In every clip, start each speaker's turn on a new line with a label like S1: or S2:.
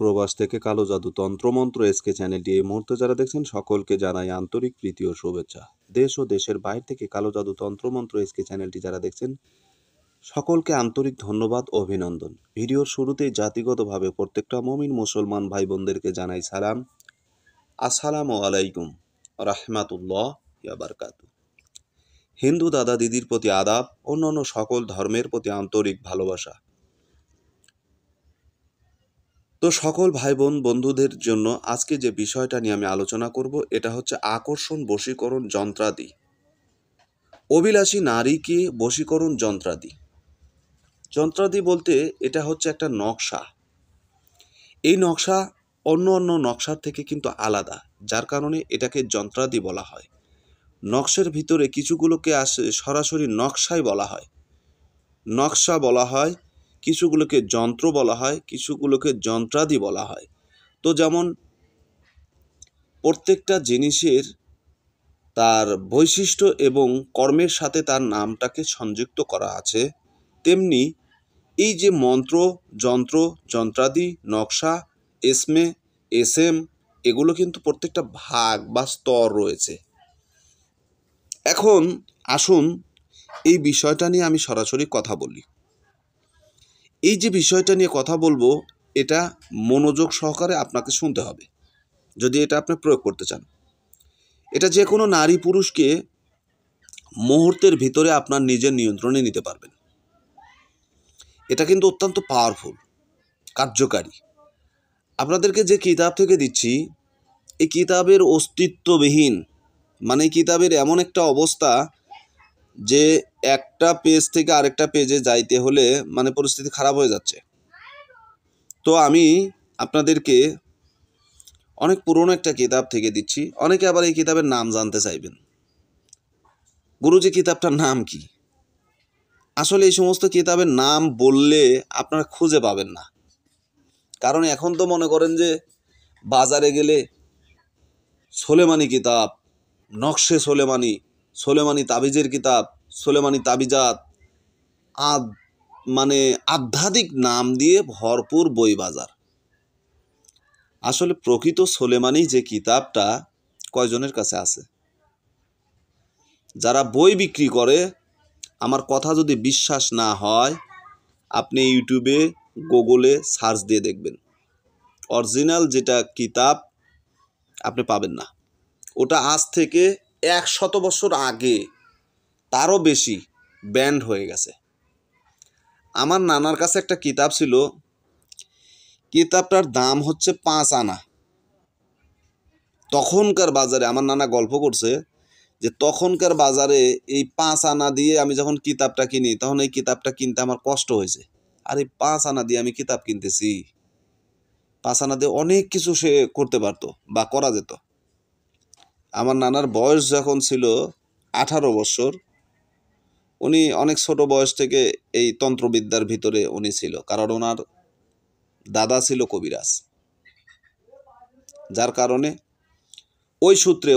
S1: প্রবাস থেকে কালো জাদু তন্ত্রমন্ত্র এসকে চ্যানেলটি এই মুহূর্তে যারা দেখছেন সকলকে জানাই আন্তরিক প্রীতি ও শুভেচ্ছা। দেশ ও দেশের বাইরে থেকে কালো জাদু তন্ত্রমন্ত্র এসকে চ্যানেলটি যারা দেখছেন সকলকে আন্তরিক ধন্যবাদ ও অভিনন্দন। ভিডিওর শুরুতেই জাতিগতভাবে প্রত্যেকটা মুমিন মুসলমান ভাই বোনদেরকে জানাই সালাম, আসসালামু আলাইকুম রাহমাতুল্লাহ ওয়া বারাকাতুহু। হিন্দু দাদা দিদির প্রতি আদাব, অন্যান্য সকল ধর্মের প্রতি আন্তরিক ভালোবাসা। তো সকল ভাই বোন বন্ধুদের জন্য আজকে যে বিষয়টা নিয়ে আমি আলোচনা করব এটা হচ্ছে আকর্ষণ বশীকরণ যন্ত্রাদি। অভিলাষী নারীকে বশীকরণ যন্ত্রাদি। যন্ত্রাদি বলতে এটা হচ্ছে একটা নকশা। এই নকশা অন্য অন্য নকশার থেকে কিন্তু আলাদা, যার কারণে এটাকে যন্ত্রাদি বলা হয়। নকশার ভিতরে কিছুগুলোকে আসে সরাসরি নকশাই বলা হয়, নকশা বলা হয়, কিছুগুলোকে যন্ত্র বলা হয়, কিছুগুলোকে যন্ত্রাদি বলা হয়। তো যেমন প্রত্যেকটা জিনিসের তার বৈশিষ্ট্য এবং কর্মের সাথে তার নামটাকে সংযুক্ত করা আছে, তেমনি এই যে মন্ত্র, যন্ত্র, যন্ত্রাদি, নকশা, এসমে, এসএম, এগুলো কিন্তু প্রত্যেকটা ভাগ বা স্তর রয়েছে। এখন আসুন এই বিষয়টা নিয়ে আমি সরাসরি কথা বলি। এই যে বিষয়টা নিয়ে কথা বলবো, এটা মনোযোগ সহকারে আপনাকে শুনতে হবে যদি এটা আপনি প্রয়োগ করতে চান। এটা যে কোনো নারী পুরুষকে মুহূর্তের ভিতরে আপনার নিজের নিয়ন্ত্রণে নিতে পারবেন। এটা কিন্তু অত্যন্ত পাওয়ারফুল, কার্যকারী। আপনাদেরকে যে কিতাব থেকে দিচ্ছি, এই কিতাবের অস্তিত্ববিহীন, মানে কিতাবের এমন একটা অবস্থা যে একটা পেজ থেকে আরেকটা পেজে যাইতে হলে মানে পরিস্থিতি খারাপ হয়ে যাচ্ছে। তো আমি আপনাদেরকে অনেক পুরনো একটা কিতাব থেকে দিচ্ছি। অনেকে আবার এই কিতাবের নাম জানতে চাইবেন, গুরুজি কিতাবটার নাম কি? আসলে এই সমস্ত কিতাবের নাম বললে আপনারা খুঁজে পাবেন না, কারণ এখন তো মনে করেন যে বাজারে গেলে সোলেমানি কিতাব, নকশে সোলেমানি, সোলেমানি তাবিজের কিতাব, সোলেমানি তাবিজাত, মানে আধ্যাত্মিক নাম দিয়ে ভরপুর বই বাজার। আসলে প্রকৃত সোলেমানি যে কিতাবটা কয়জনের কাছে আছে? যারা বই বিক্রি করে, আমার কথা যদি বিশ্বাস না হয় আপনি ইউটিউবে গুগলে সার্চ দিয়ে দেখবেন, অরিজিনাল যেটা কিতাব আপনি পাবেন না। ওটা আজ থেকে 100 বছর আগে, তারও বেশি ব্যান্ড হয়ে গেছে। আমার নানার কাছে একটা কিতাব ছিল, কিতাবটার দাম হচ্ছে 5 আনা। তখনকার বাজারে আমার নানা গল্প করছে যে তখনকার বাজারে এই 5 আনা দিয়ে আমি যখন কিতাবটা কিনি, তখন এই কিতাবটা কিনতে আমার কষ্ট হয়েছে। আর এই 5 আনা দিয়ে আমি কিতাব কিনতেছি, 5 আনা দিয়ে অনেক কিছু সে করতে পারতো বা করা যেত। আমার নানার বয়স যখন ছিল 18 বছর, উনি অনেক ছোট বয়স থেকে এই তন্ত্রবিদ্যার ভিতরে উনি ছিল, কারণ ওনার দাদা ছিল কবিরাজ। যার কারণে ওই সূত্রে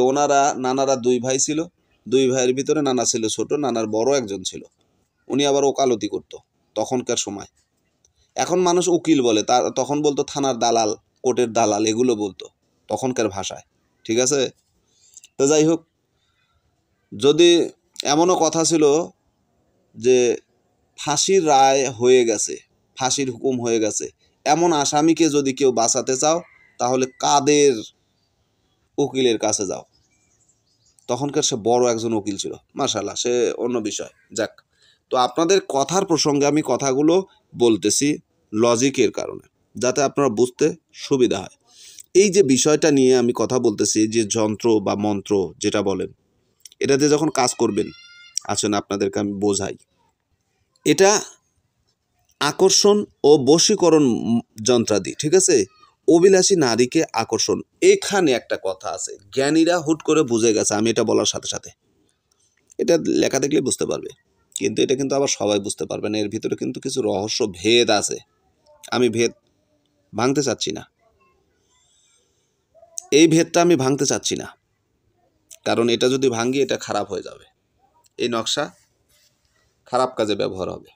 S1: নানারা 2 ভাই ছিল, 2 ভাইয়ের ভিতরে নানা ছিল ছোট, নানার বড় একজন ছিল। উনি আবার ওকালতি করত তখনকার সময়। এখন মানুষ উকিল বলে, তখন বলতো থানার দালাল, কোর্টের দালাল, এগুলো বলতো তখনকার ভাষায়। ঠিক আছে? তো যাই হোক, যদি এমনও কথা ছিল যে ফাঁসির রায় হয়ে গেছে, ফাঁসির হুকুম হয়ে গেছে, এমন আসামিকে যদি কেউ বাঁচাতে চাও তাহলে কাদের উকিলের কাছে যাও। তখনকার সে বড় একজন উকিল ছিল, মাশাআল্লাহ, সে অন্য বিষয়। যাক, তো আপনাদের কথার প্রসঙ্গে আমি কথাগুলো বলতেছি লজিকের কারণে, যাতে আপনারা বুঝতে সুবিধা হয়। এই যে বিষয়টা নিয়ে আমি কথা বলতেছি, যে যন্ত্র বা মন্ত্র যেটা বলেন, এটাতে যখন কাজ করবেন, আসেন আপনাদেরকে আমি বোঝাই। এটা আকর্ষণ ও বশীকরণ যন্ত্রাদি, ঠিক আছে? অভিলাষী নারীকে আকর্ষণ। এখানে একটা কথা আছে, জ্ঞানীরা হুট করে বুঝে গেছে আমি এটা বলার সাথে সাথে। এটা লেখা দেখলে বুঝতে পারবে, কিন্তু এটা কিন্তু আবার সবাই বুঝতে পারবে না। এর ভিতরে কিন্তু কিছু রহস্য ভেদ আছে, আমি ভেদ ভাঙতে চাচ্ছি না। এই ভেদটা আমি ভাঙতে চাচ্ছি না, কারণ এটা যদি ভাঙি এটা খারাপ হয়ে যাবে, এই নকশা খারাপ কাজে ব্যবহার হবে,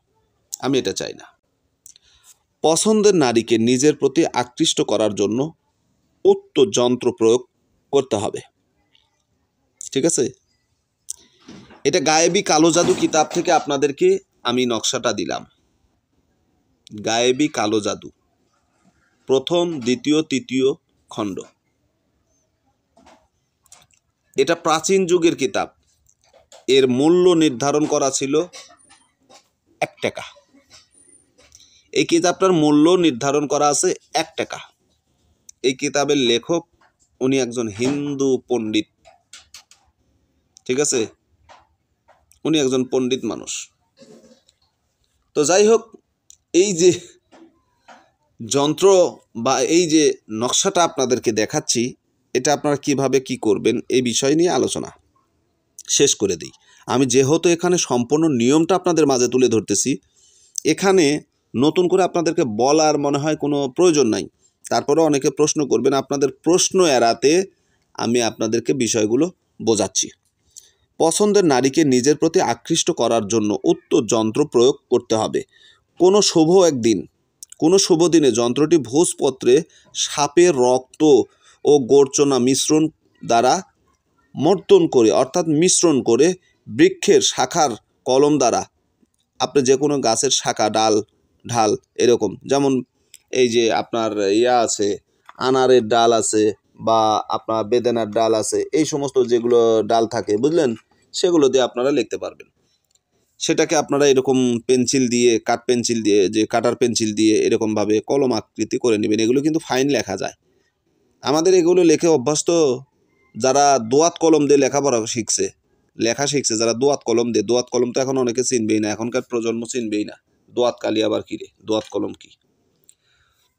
S1: আমি এটা চাই না। পছন্দের নারীকে নিজের প্রতি আকৃষ্ট করার জন্য উক্ত যন্ত্র প্রয়োগ করতে হবে। ঠিক আছে, এটা গায়েবী কালো জাদু কিতাব থেকে আপনাদেরকে আমি নকশাটা দিলাম। গায়েবী কালো জাদু, প্রথম, দ্বিতীয়, তৃতীয় খণ্ড। এটা প্রাচীন যুগের কিতাব। এর মূল্য নির্ধারণ করা ছিল 1 টাকা। এই কিতাবটার মূল্য নির্ধারণ করা আছে 1 টাকা। এই কিতাবের লেখক উনি একজন হিন্দু পণ্ডিত। ঠিক আছে, উনি একজন পণ্ডিত মানুষ। তো যাই হোক, এই যে যন্ত্র বা এই যে নকশাটা আপনাদেরকে দেখাচ্ছি, এটা আপনারা কিভাবে কি করবেন এই বিষয় নিয়ে আলোচনা শেষ করে দিই। আমি যেহেতু এখানে সম্পূর্ণ নিয়মটা আপনাদের মাঝে তুলে ধরতেছি, এখানে নতুন করে আপনাদেরকে বলার মনে হয় কোনো প্রয়োজন নাই। তারপরেও অনেকে প্রশ্ন করবেন, আপনাদের প্রশ্ন এড়াতে আমি আপনাদেরকে বিষয়গুলো বোঝাচ্ছি। পছন্দের নারীকে নিজের প্রতি আকৃষ্ট করার জন্য উক্ত যন্ত্র প্রয়োগ করতে হবে। কোনো শুভ দিনে যন্ত্রটি ভোজপত্রে সাপের রক্ত ও গোর্চনা মিশ্রণ দ্বারা মর্তন করে, অর্থাৎ মিশ্রণ করে বৃক্ষের শাখার কলম দ্বারা, আপনি যে কোনো গাছের শাখা, ঢাল এরকম, যেমন এই যে আপনার আছে, আনারের ডাল আছে বা আপনার বেদানার ডাল আছে, এই সমস্ত যেগুলো ডাল থাকে, বুঝলেন, সেগুলো দিয়ে আপনারা লিখতে পারবেন। সেটাকে আপনারা এরকম পেন্সিল দিয়ে, কাটার পেন্সিল দিয়ে এরকমভাবে কলম আকৃতি করে নেবেন। এগুলো কিন্তু ফাইন লেখা যায়। আমাদের এগুলো লেখে অভ্যস্ত যারা দোয়াত কলম দিয়ে লেখা শিখছে, যারা দোয়াত কলম তো এখন অনেকে চিনবেই না, এখনকার প্রজন্ম চিনবেই না। দোয়াত কালি আবার কী রে, দোয়াত কলম কি?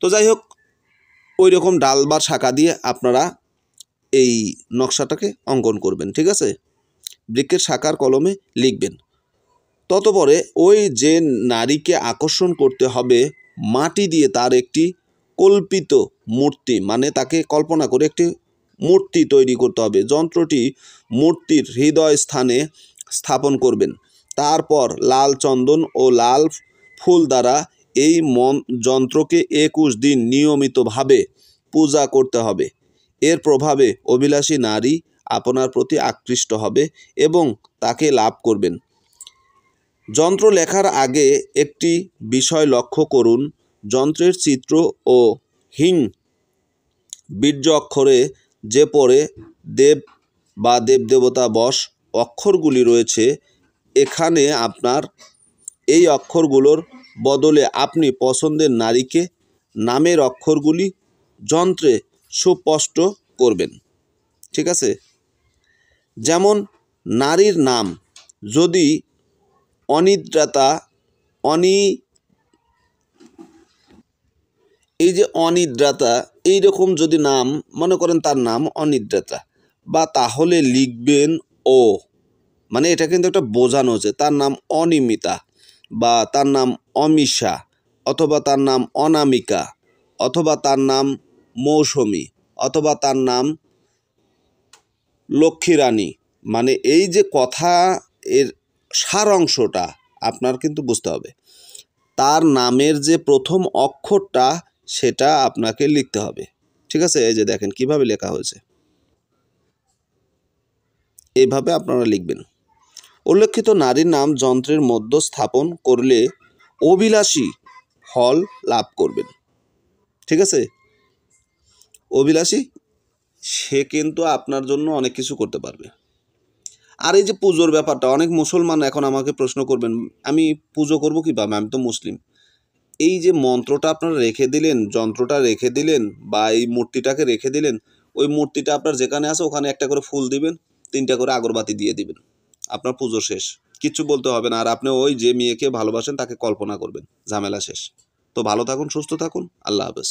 S1: তো যাই হোক, ওই রকম ডাল বা শাখা দিয়ে আপনারা এই নকশাটাকে অঙ্কন করবেন। ঠিক আছে, বৃক্ষের শাখার কলমে লিখবেন। ততপরে ওই যে নারীকে আকর্ষণ করতে হবে, মাটি দিয়ে তার একটি কল্পিত মূর্তি, মানে তাকে কল্পনা করে একটি মূর্তি তৈরি করতে হবে। যন্ত্রটি মূর্তির হৃদয় স্থানে স্থাপন করবেন। তারপর লাল চন্দন ও লাল ফুল দ্বারা এই যন্ত্রকে 21 দিন নিয়মিতভাবে পূজা করতে হবে। এর প্রভাবে অভিলাষী নারী আপনার প্রতি আকৃষ্ট হবে এবং তাকে লাভ করবেন। যন্ত্র লেখার আগে একটি বিষয় লক্ষ্য করুন, যন্ত্রের চিত্র ও হিং বীর্য অক্ষরে যে পরে দেব বা দেবদেবতা বশ অক্ষরগুলি রয়েছে, এখানে আপনার এই অক্ষরগুলোর বদলে আপনি পছন্দের নারীকে নামের অক্ষরগুলি যন্ত্রে সুস্পষ্ট করবেন। ঠিক আছে, যেমন নারীর নাম যদি অনিদ্রাতা, এই যে অনিদ্রাতা, এইরকম যদি নাম মনে করেন, তার নাম অনিদ্রাতা, বা তাহলে লিখবেন ও, মানে এটা কিন্তু একটা বোঝানো হচ্ছে, তার নাম অনিমিতা বা তার নাম অমিশা, অথবা তার নাম অনামিকা, অথবা তার নাম মৌসুমী, অথবা তার নাম লক্ষ্মীরানী। মানে এই যে কথা, এর সার অংশটা আপনার কিন্তু বুঝতে হবে। তার নামের যে প্রথম অক্ষরটা সেটা আপনাকে লিখতে হবে। ঠিক আছে, এই যে দেখেন কিভাবে লেখা হয়েছে, এইভাবে আপনারা লিখবেন। উল্লেখিত নারীর নাম যন্ত্রের মধ্যে স্থাপন করলে অভিলাষী ফল লাভ করবেন। ঠিক আছে, অভিলাষী, সে কিন্তু আপনার জন্য অনেক কিছু করতে পারবে। আর এই যে পুজোর ব্যাপারটা, অনেক মুসলমান এখন আমাকে প্রশ্ন করবেন, আমি পুজো করবো কীভাবে, আমি তো মুসলিম। এই যে মন্ত্রটা আপনারা রেখে দিলেন, যন্ত্রটা রেখে দিলেন, বা এই মূর্তিটাকে রেখে দিলেন, ওই মূর্তিটা আপনার যেখানে আছে ওখানে একটা করে ফুল দিবেন, 3টা করে আগরবাতি দিয়ে দিবেন, আপনার পুজো শেষ। কিচ্ছু বলতে হবে না। আর আপনি ওই যে মেয়েকে ভালোবাসেন তাকে কল্পনা করবেন, ঝামেলা শেষ। তো ভালো থাকুন, সুস্থ থাকুন, আল্লাহ হাফেজ।